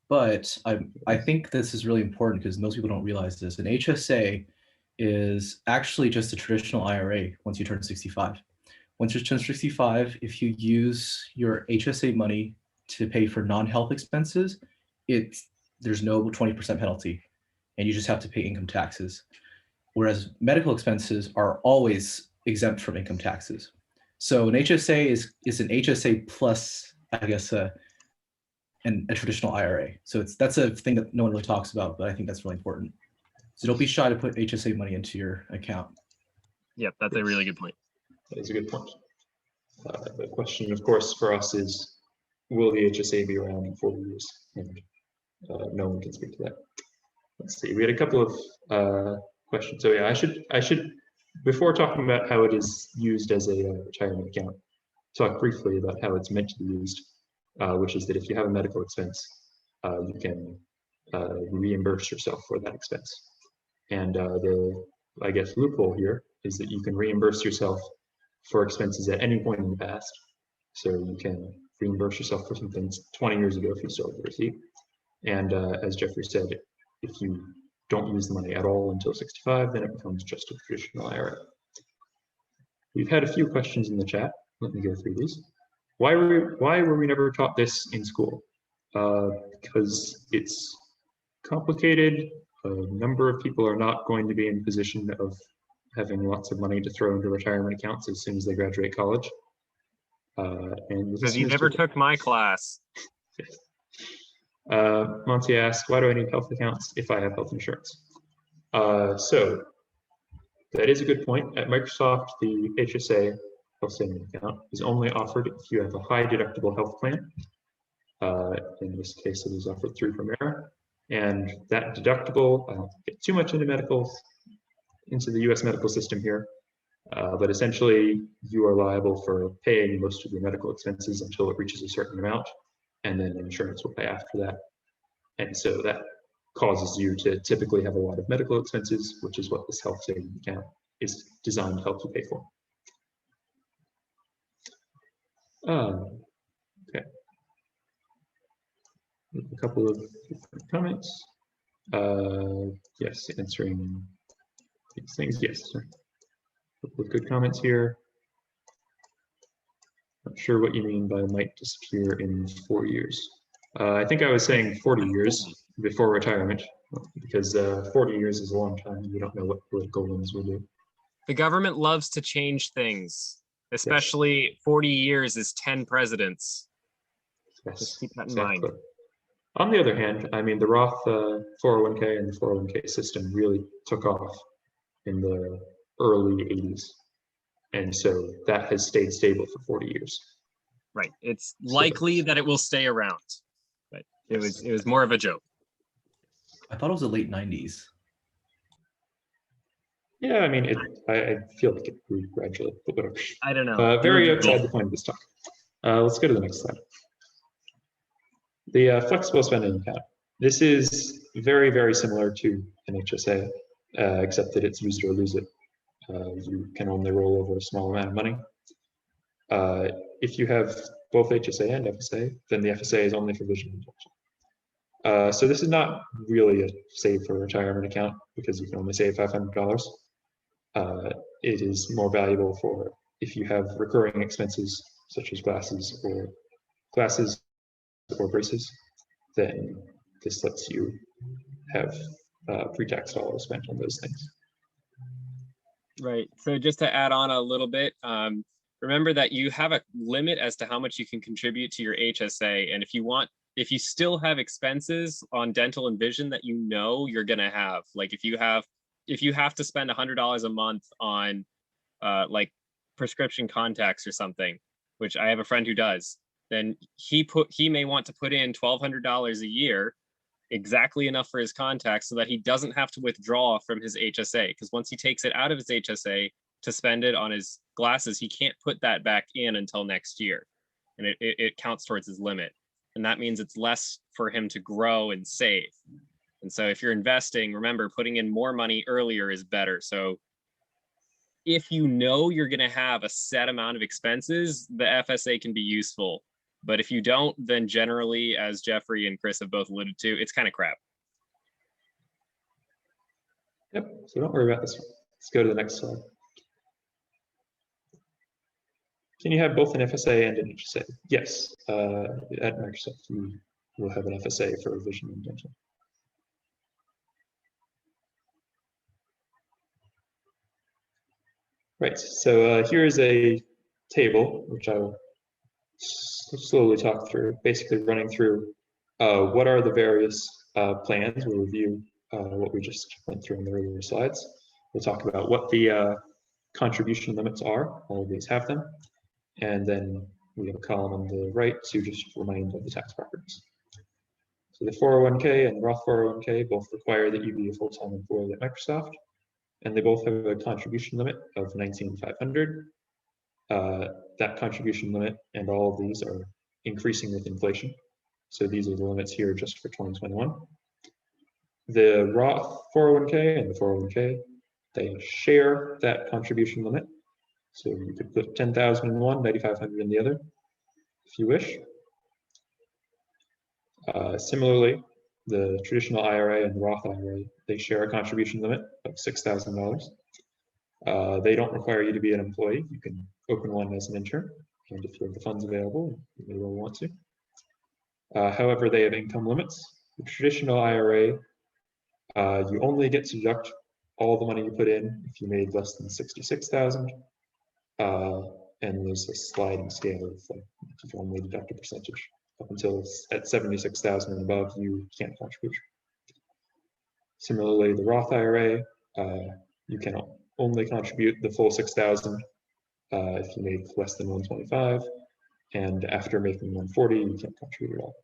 But I think this is really important because most people don't realize this. An HSA is actually just a traditional IRA once you turn 65. Once you turn 65, if you use your HSA money to pay for non-health expenses, there's no 20% penalty, and you just have to pay income taxes. Whereas medical expenses are always exempt from income taxes. So an HSA is an HSA plus, I guess, a traditional IRA. So that's a thing that no one really talks about, but I think that's really important. So don't be shy to put HSA money into your account. Yep, that's a really good point. That is a good point. The question, of course, for us is, will the HSA be around in 40 years? And no one can speak to that. Let's see, we had a couple of questions. So yeah, I should, before talking about how it is used as a retirement account, talk briefly about how it's meant to be used, which is that if you have a medical expense, you can reimburse yourself for that expense. And the, I guess, loophole here is that you can reimburse yourself for expenses at any point in the past. So you can reimburse yourself for something 20 years ago if you still have the receipt. And as Jeffrey said, if you don't use the money at all until 65, then it becomes just a traditional IRA. We've had a few questions in the chat. Let me go through these. Why were we never taught this in school? Because it's complicated. A number of people are not going to be in position of having lots of money to throw into retirement accounts as soon as they graduate college. And Because you never took my class. Monty asks, why do I need health accounts if I have health insurance? So that is a good point. At Microsoft, the HSA health savings account is only offered if you have a high deductible health plan. In this case, it is offered through Primera. And that deductible, I don't get too much into the US medical system here, but essentially you are liable for paying most of your medical expenses until it reaches a certain amount, and then insurance will pay after that. And so that causes you to typically have a lot of medical expenses, which is what this health savings account is designed to help you pay for. Okay. A couple of comments. Yes, answering these things. Yes, a couple of good comments here. Not sure what you mean by might disappear in 4 years. I think I was saying 40 years before retirement, because 40 years is a long time. You don't know what political winds will do. The government loves to change things, especially 40 years is 10 presidents. Yes, Just keep that in exactly. mind. On the other hand, I mean, the Roth 401k and the 401k system really took off in the early 80s. And so that has stayed stable for 40 years. Right. It's likely that it will stay around, but it was more of a joke. I thought it was the late 90s. Yeah, I mean, I feel like it grew gradually, but whatever. I don't know. Very outside the point of this talk. Let's go to the next slide. The flexible spending account. This is very, very similar to an HSA, except that it's use it or lose it. You can only roll over a small amount of money. If you have both HSA and FSA, then the FSA is only for vision injection. So this is not really a save for retirement account because you can only save $500. It is more valuable for if you have recurring expenses such as glasses or braces, then this lets you have pre-tax dollars spent on those things. Right. So just to add on a little bit, remember that you have a limit as to how much you can contribute to your HSA. And if you still have expenses on dental and vision that you know you're going to have, like if you have to spend $100 a month on like prescription contacts or something, which I have a friend who does, then he may want to put in $1,200 a year, exactly enough for his contacts so that he doesn't have to withdraw from his HSA. Because once he takes it out of his HSA to spend it on his glasses, he can't put that back in until next year. And it counts towards his limit. And that means it's less for him to grow and save. And so if you're investing, remember, putting in more money earlier is better. So if you know you're going to have a set amount of expenses, the FSA can be useful. But if you don't, then generally, as Jeffrey and Chris have both alluded to, it's kind of crap. Yep, so don't worry about this one. Let's go to the next slide. Can you have both an FSA and an HSA? Yes, at Microsoft, you will have an FSA for vision and dental. Right, so here is a table, which I will slowly talk through, basically running through what are the various plans. We'll review what we just went through in the earlier slides. We'll talk about what the contribution limits are. All of these have them. And then we have a column on the right to just remind of the tax properties. So the 401k and Roth 401k both require that you be a full-time employee at Microsoft, and they both have a contribution limit of $19,500. That contribution limit and all of these are increasing with inflation. So these are the limits here just for 2021. The Roth 401k and the 401k, they share that contribution limit. So you could put 10,000 in one, 9,500 in the other, if you wish. Similarly, the traditional IRA and the Roth IRA, they share a contribution limit of $6,000. They don't require you to be an employee. You can open one as an intern, and if you have the funds available, you may well want to. However, they have income limits. The traditional IRA, you only get to deduct all the money you put in if you made less than $66,000. And there's a sliding scale of like, you can only deduct a percentage. Up until at 76,000 and above, you can't contribute. Similarly, the Roth IRA, you can only contribute the full 6,000 if you make less than 125, and after making 140, you can't contribute at all.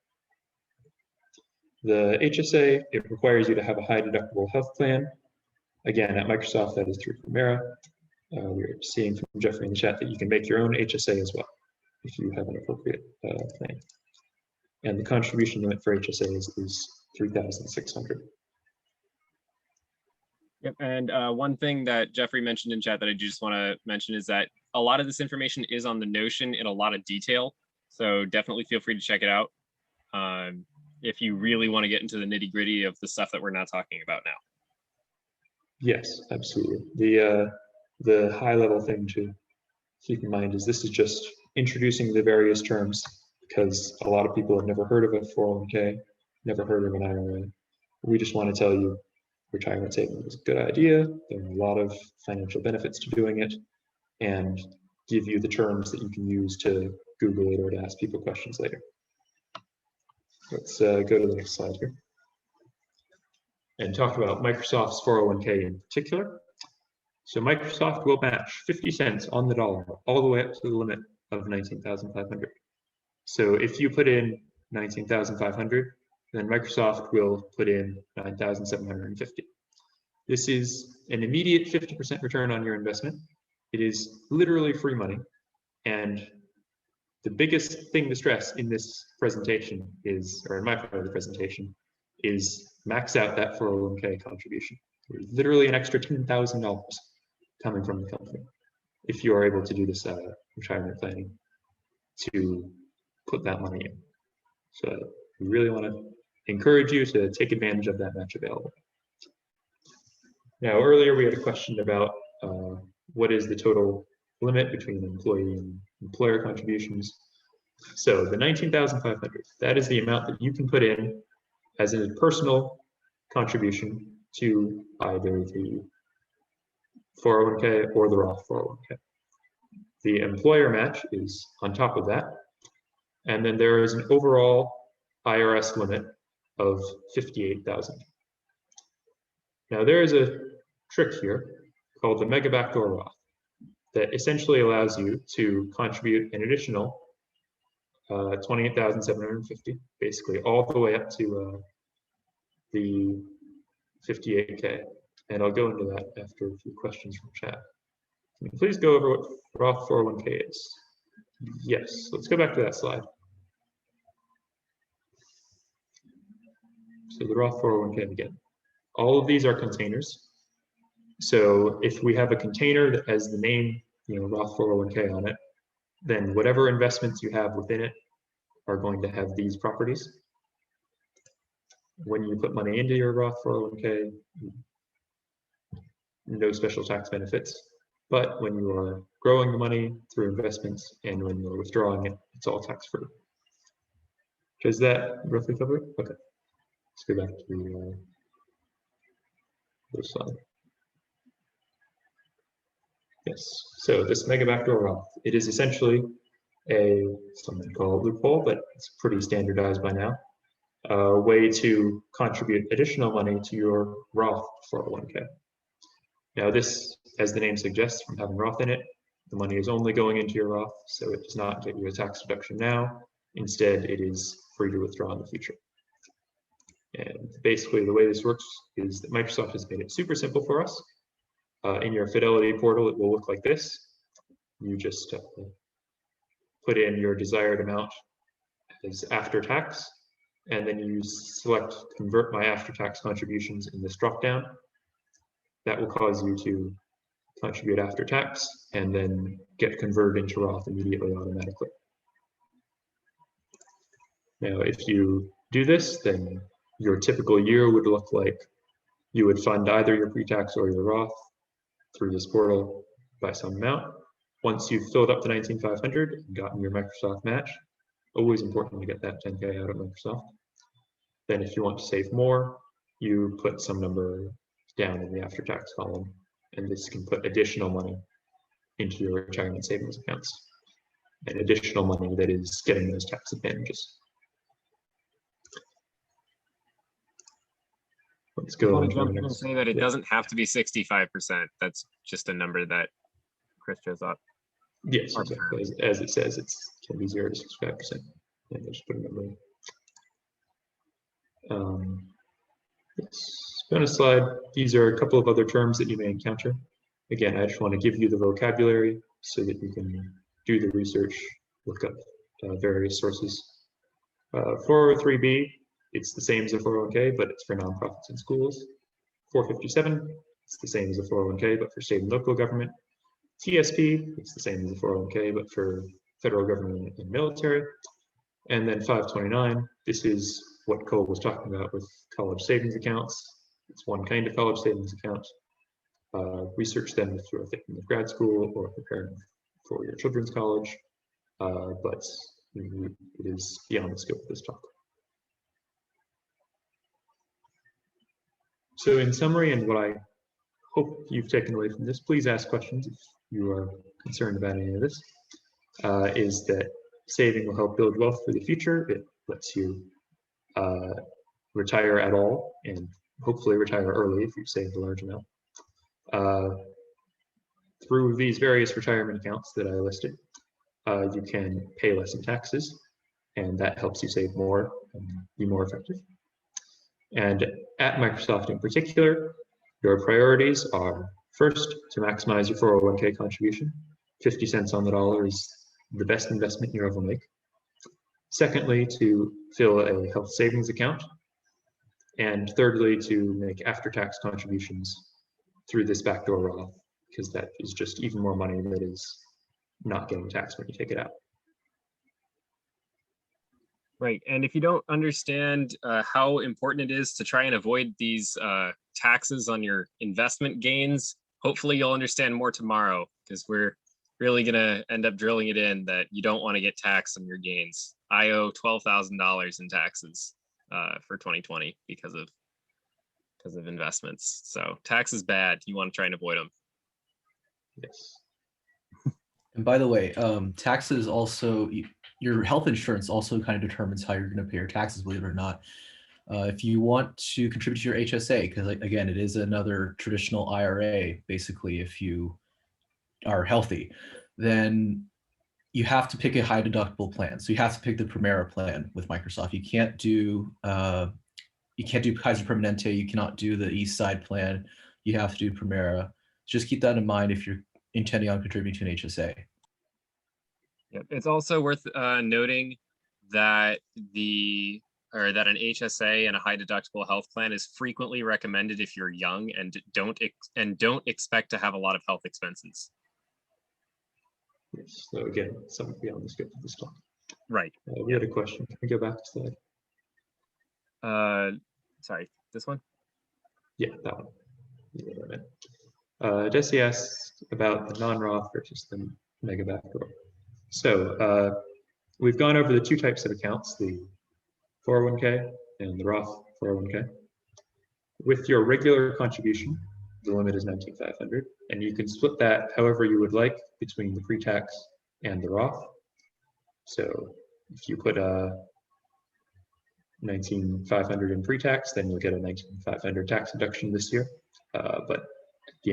The HSA, it requires you to have a high deductible health plan. Again, at Microsoft, that is through Primera. We're seeing from Jeffrey in the chat that you can make your own HSA as well if you have an appropriate plan. And the contribution limit for HSA is $3,600. Yep. And one thing that Jeffrey mentioned in chat that I just want to mention is that a lot of this information is on the Notion in a lot of detail. So definitely feel free to check it out. if you really want to get into the nitty gritty of the stuff that we're not talking about now. Yes, absolutely. The high level thing to keep in mind is this is just introducing the various terms, because a lot of people have never heard of a 401k, never heard of an IRA. We just want to tell you retirement savings is a good idea. There are a lot of financial benefits to doing it, and give you the terms that you can use to Google it or to ask people questions later. Let's go to the next slide here and talk about Microsoft's 401k in particular. So Microsoft will match 50 cents on the dollar all the way up to the limit of 19,500. So if you put in 19,500, then Microsoft will put in 9,750. This is an immediate 50% return on your investment. It is literally free money. And the biggest thing to stress in this presentation is, or in my part of the presentation, is max out that 401k contribution. There's literally an extra $10,000 coming from the company if you are able to do this retirement planning to put that money in. So we really want to encourage you to take advantage of that match available. Now, earlier we had a question about what is the total limit between employee and employer contributions. So the 19,500, that is the amount that you can put in as a personal contribution to either the 401k or the Roth 401k. The employer match is on top of that. And then there is an overall IRS limit of 58,000. Now there is a trick here called the mega backdoor Roth that essentially allows you to contribute an additional 28,750, basically all the way up to the 58k. And I'll go into that after a few questions from chat. Can you please go over what Roth 401k is? Yes, let's go back to that slide. So the Roth 401k again. All of these are containers. So if we have a container that has the name, Roth 401k on it, then whatever investments you have within it are going to have these properties. When you put money into your Roth 401k, no special tax benefits. But when you are growing the money through investments and when you're withdrawing it, it's all tax-free. Does that roughly cover it? Okay. Let's go back to this slide. Yes, so this mega backdoor Roth, it is essentially something called loophole, but it's pretty standardized by now, a way to contribute additional money to your Roth 401k. Now this, as the name suggests, from having Roth in it, the money is only going into your Roth, so it does not get you a tax deduction now. Instead, it is free to withdraw in the future. And basically the way this works is that Microsoft has made it super simple for us. In your Fidelity portal, it will look like this. You just put in your desired amount as after tax, and then you select convert my after tax contributions in this dropdown. That will cause you to contribute after tax and then get converted into Roth immediately automatically. Now, if you do this, then your typical year would look like you would fund either your pre-tax or your Roth through this portal by some amount. Once you've filled up to 19,500 and gotten your Microsoft match, always important to get that 10K out of Microsoft. Then if you want to save more, you put some number down in the after-tax column, and this can put additional money into your retirement savings accounts, and additional money that is getting those tax advantages. Let's go on to the next. Say that it doesn't have to be 65%. That's just a number that Chris chose up. Yes, exactly. As it says, it can be 0 to 65%. And just put a number in. Yes. Bonus slide. These are a couple of other terms that you may encounter. Again, I just want to give you the vocabulary so that you can do the research, look up various sources. 403B, it's the same as a 401k, but it's for nonprofits and schools. 457, it's the same as a 401k, but for state and local government. TSP, it's the same as a 401k, but for federal government and military. And then 529, this is what Cole was talking about with college savings accounts. It's one kind of college savings account. Research them if you're thinking of grad school or preparing for your children's college, but it is beyond the scope of this talk. So in summary, and what I hope you've taken away from this, please ask questions if you are concerned about any of this, is that saving will help build wealth for the future. It lets you retire at all and hopefully retire early if you've saved a large amount. Through these various retirement accounts that I listed, you can pay less in taxes, and that helps you save more and be more effective. And at Microsoft in particular, your priorities are first to maximize your 401k contribution. 50 cents on the dollar is the best investment you ever make. Secondly, to fill a health savings account. And thirdly, to make after-tax contributions through this backdoor Roth, because that is just even more money that is not getting taxed when you take it out. Right. And if you don't understand how important it is to try and avoid these taxes on your investment gains, hopefully you'll understand more tomorrow, because we're really going to end up drilling it in that you don't want to get taxed on your gains. I owe $12,000 in taxes for 2020 because of investments. So tax is bad. You want to try and avoid them. Yes. And by the way, taxes also, your health insurance also kind of determines how you're going to pay your taxes, believe it or not. If you want to contribute to your HSA, because again, it is another traditional IRA, basically, if you are healthy, then you have to pick a high deductible plan. So you have to pick the Primera plan with Microsoft. You can't do Kaiser Permanente. You cannot do the East Side plan. You have to do Primera. Just keep that in mind if you're intending on contributing to an HSA. Yep. It's also worth noting that an HSA and a high deductible health plan is frequently recommended if you're young and don't expect to have a lot of health expenses. Yes. So again, something beyond the scope of this talk. Right. We had a question. Can we go back to slide? Sorry, this one? Yeah, that one. Yeah, Desi asked about the non-Roth versus the mega backdoor. So we've gone over the two types of accounts, the 401k and the Roth 401k. With your regular contribution, the limit is $19,500, and you can split that however you would like between the pre-tax and the Roth. So if you put $19,500 in pre-tax, then you'll get a $19,500 tax deduction this year. But at the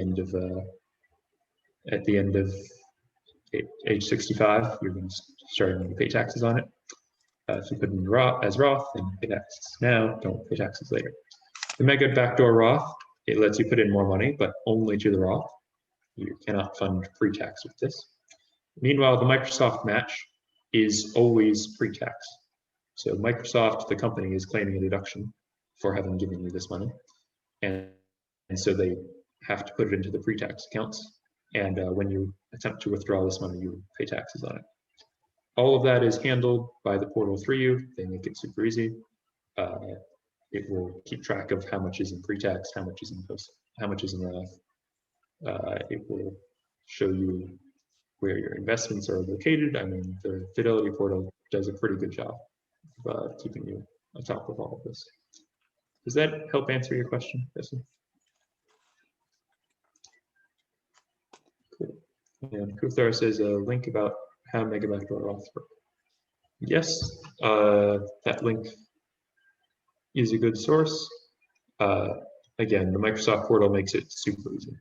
end of age 65, you're going to start to pay taxes on it. If you put it in as Roth, then pay taxes now, don't pay taxes later. The mega backdoor Roth, it lets you put in more money, but only to the Roth. You cannot fund pre-tax with this. Meanwhile, the Microsoft match is always pre-tax. So Microsoft, the company, is claiming a deduction for having given you this money. And so they have to put it into the pre-tax accounts. And when you attempt to withdraw this money, you pay taxes on it. All of that is handled by the portal through you. They make it super easy. It will keep track of how much is in pre-tax, how much is in post, how much is in Roth. It will show you where your investments are located. I mean, the Fidelity portal does a pretty good job of keeping you on top of all of this. Does that help answer your question, Jesse? Cool. And Kuthar says a link about how mega backdoor Roths work. Yes, that link is a good source. Again, the Microsoft portal makes it super easy.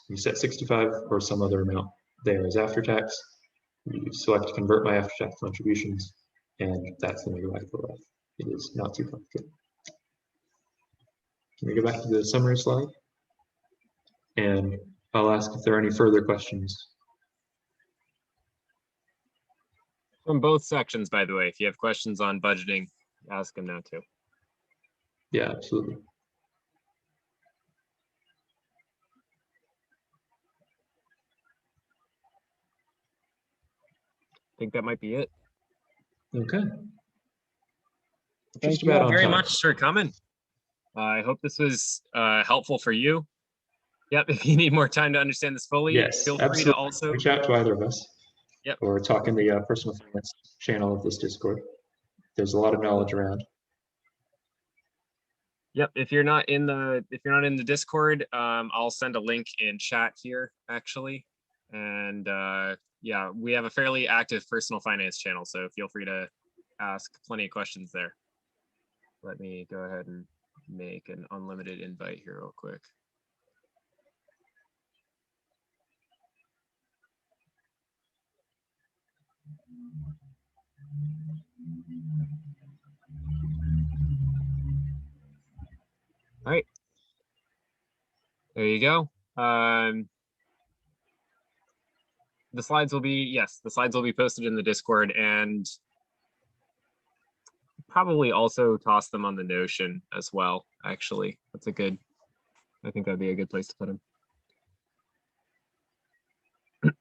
You set 65 or some other amount there as after tax. You select convert my after tax contributions, and that's the mega backdoor Roth. It is not too complicated. Can we go back to the summary slide? And I'll ask if there are any further questions. From both sections, by the way, if you have questions on budgeting, ask them now too. Yeah, absolutely. I think that might be it. Okay. Thank just you about all on very time. much for coming. I hope this was helpful for you. Yep, if you need more time to understand this fully, Yes, feel free absolutely. to also. Reach out to either of us. Yep. Or talk in the personal finance channel of this Discord. There's a lot of knowledge around. Yep, if you're not in the Discord, I'll send a link in chat here actually. And yeah, we have a fairly active personal finance channel, so feel free to ask plenty of questions there. Let me go ahead and make an unlimited invite here real quick. All right. There you go. The slides will be, yes, the slides will be posted in the Discord, and probably also toss them on the Notion as well, actually. I think that'd be a good place to put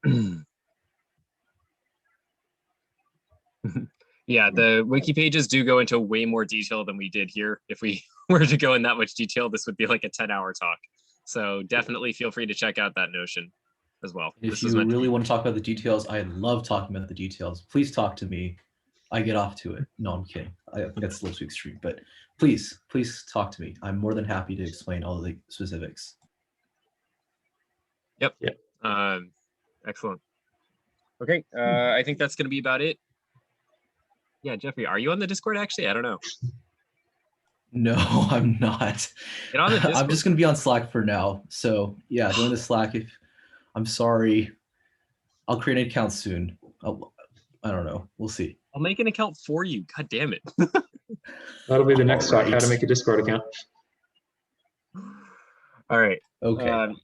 them. Yeah, the wiki pages do go into way more detail than we did here. If we were to go in that much detail, this would be like a 10-hour talk. So definitely feel free to check out that Notion as well. If you really want to talk about the details, I love talking about the details. Please talk to me. I get off to it. No, I'm kidding. I think that's a little too extreme, but please talk to me. I'm more than happy to explain all the specifics. Yep. Excellent. Okay, I think that's going to be about it. Yeah, Jeffrey, are you on the Discord actually? I don't know. No, I'm not. Get on the Discord. I'm just going to be on Slack for now. So yeah, join the Slack. I'm sorry. I'll create an account soon. I don't know. We'll see. I'll make an account for you. God damn it. That'll be the next talk, how Alright. to make a Discord account. All right. Okay.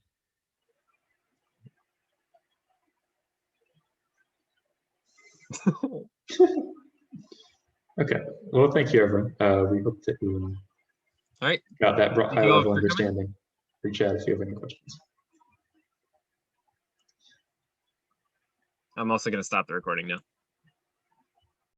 Okay. Well, thank you, everyone. We hope that you All right. got that Thank you all high-level for coming. understanding. Reach out if you have any questions. I'm also going to stop the recording now.